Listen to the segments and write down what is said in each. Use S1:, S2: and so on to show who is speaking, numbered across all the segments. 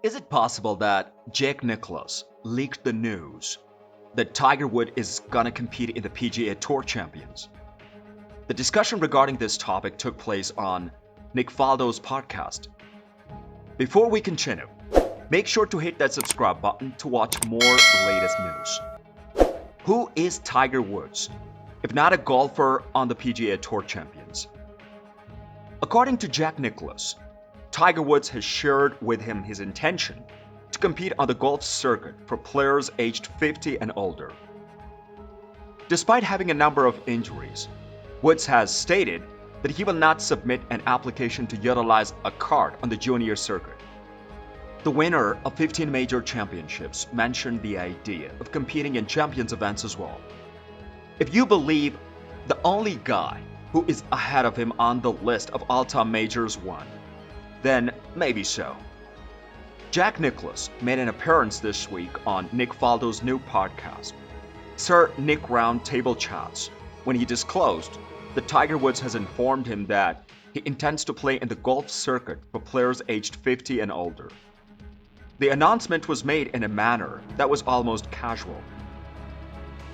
S1: Is it possible that Jack Nicklaus leaked the news that Tiger Woods is gonna compete in the PGA Tour Champions? The discussion regarding this topic took place on Nick Faldo's podcast. Before we continue, make sure to hit that subscribe button to watch more latest news. Who is Tiger Woods, if not a golfer on the PGA Tour Champions? According to Jack Nicklaus, Tiger Woods has shared with him his intention to compete on the golf circuit for players aged 50 and older. Despite having a number of injuries, Woods has stated that he will not submit an application to utilize a card on the junior circuit. The winner of 15 major championships mentioned the idea of competing in Champions events as well. If you believe the only guy who is ahead of him on the list of all-time majors won, then maybe so. Jack Nicklaus made an appearance this week on Nick Faldo's new podcast, Sir Nick Round Table Chats, when he disclosed that Tiger Woods has informed him that he intends to play in the golf circuit for players aged 50 and older. The announcement was made in a manner that was almost casual.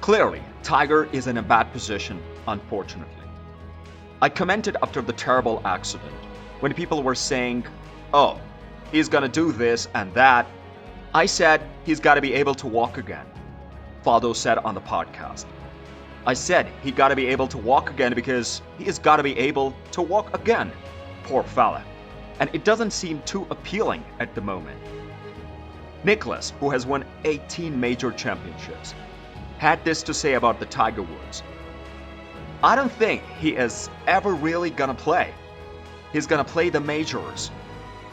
S1: Clearly, Tiger is in a bad position, unfortunately. I commented after the terrible accident, when people were saying, oh, he's gonna do this and that. I said he's gotta be able to walk again, Faldo said on the podcast. I said he gotta be able to walk again because he has gotta be able to walk again, poor fella. And it doesn't seem too appealing at the moment. Nicklaus, who has won 18 major championships, had this to say about the Tiger Woods. I don't think he is ever really gonna play. He's gonna play the majors.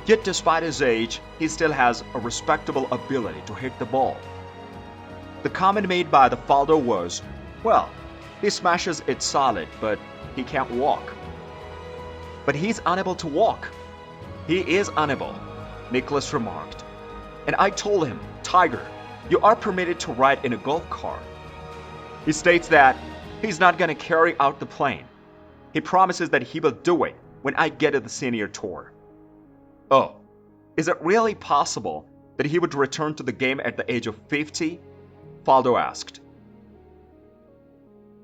S1: Yet despite his age, he still has a respectable ability to hit the ball. The comment made by the Faldo was, well, he smashes it solid, but he can't walk. But he's unable to walk. He is unable, Nicklaus remarked. And I told him, Tiger, you are permitted to ride in a golf cart. He states that he's not gonna carry out the plane. He promises that he will do it when I get to the senior tour. Oh, is it really possible that he would return to the game at the age of 50? Faldo asked.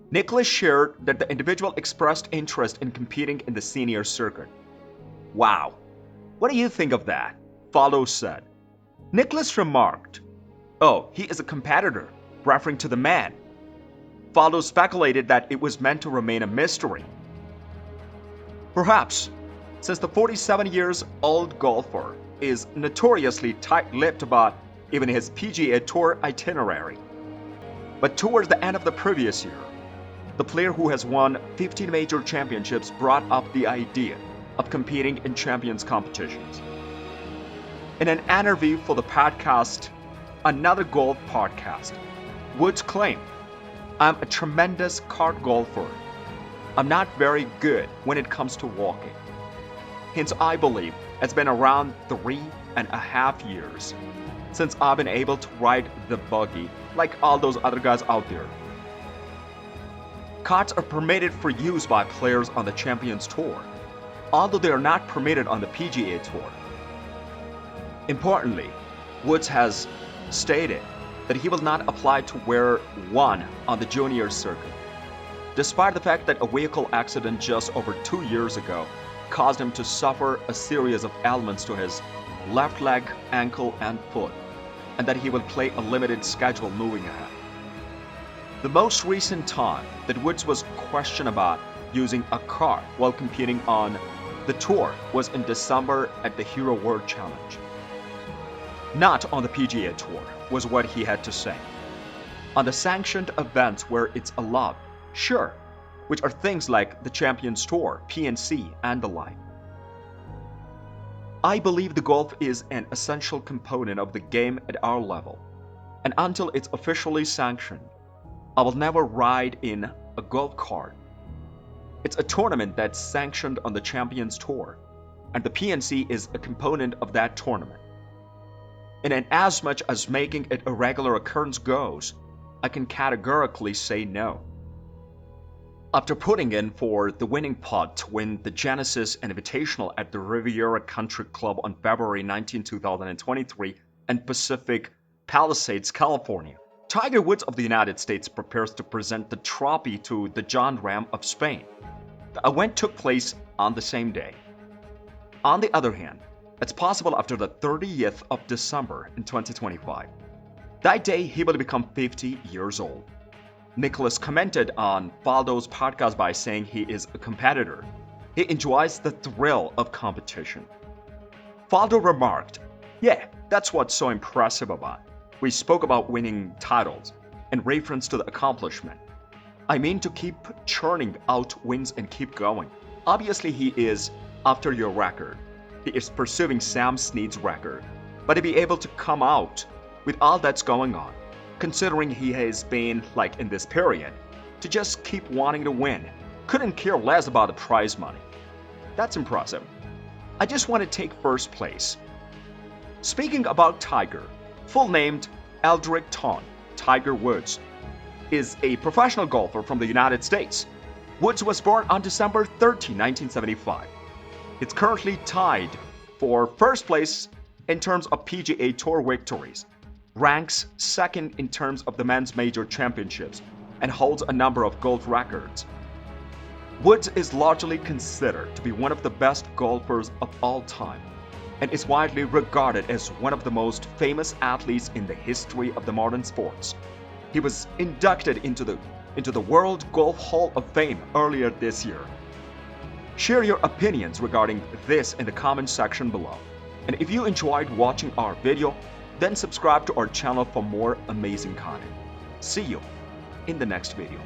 S1: Nicklaus shared that the individual expressed interest in competing in the senior circuit. Wow, what do you think of that? Faldo said. Nicklaus remarked, oh, he is a competitor, referring to the man. Faldo speculated that it was meant to remain a mystery. Perhaps, since the 47-year-old golfer is notoriously tight-lipped about even his PGA Tour itinerary. But towards the end of the previous year, the player who has won 15 major championships brought up the idea of competing in Champions competitions. In an interview for the podcast, Another Golf Podcast, Woods claimed, I'm a tremendous cart golfer. I'm not very good when it comes to walking. Hence, I believe it's been around 3.5 years since I've been able to ride the buggy like all those other guys out there. Carts are permitted for use by players on the Champions Tour, although they are not permitted on the PGA Tour. Importantly, Woods has stated that he will not apply to wear one on the junior circuit, despite the fact that a vehicle accident just over 2 years ago caused him to suffer a series of ailments to his left leg, ankle, and foot, and that he will play a limited schedule moving ahead. The most recent time that Woods was questioned about using a car while competing on the tour was in December at the Hero World Challenge. Not on the PGA Tour, was what he had to say. On the sanctioned events where it's allowed, sure, which are things like the Champions Tour, PNC, and the like. I believe the golf is an essential component of the game at our level, and until it's officially sanctioned, I will never ride in a golf cart. It's a tournament that's sanctioned on the Champions Tour, and the PNC is a component of that tournament. And as much as making it a regular occurrence goes, I can categorically say no. After putting in for the winning putt to win the Genesis Invitational at the Riviera Country Club on February 19, 2023 in Pacific Palisades, California, Tiger Woods of the United States prepares to present the trophy to the John Ram of Spain. The event took place on the same day. On the other hand, it's possible after the 30th of December in 2025. That day, he will become 50 years old. Nicklaus commented on Faldo's podcast by saying he is a competitor. He enjoys the thrill of competition. Faldo remarked, "Yeah, that's what's so impressive about it. We spoke about winning titles in reference to the accomplishment. I mean to keep churning out wins and keep going. Obviously he is after your record. He is pursuing Sam Snead's record. But to be able to come out with all that's going on, considering he has been, like in this period, to just keep wanting to win, couldn't care less about the prize money. That's impressive. I just want to take first place." Speaking about Tiger, full named Eldrick Ton, Tiger Woods, is a professional golfer from the United States. Woods was born on December 13, 1975. It's currently tied for first place in terms of PGA Tour victories, ranks second in terms of the men's major championships, and holds a number of golf records. Woods is largely considered to be one of the best golfers of all time, and is widely regarded as one of the most famous athletes in the history of the modern sports. He was inducted into the World Golf Hall of Fame earlier this year. Share your opinions regarding this in the comment section below. And if you enjoyed watching our video, then subscribe to our channel for more amazing content. See you in the next video.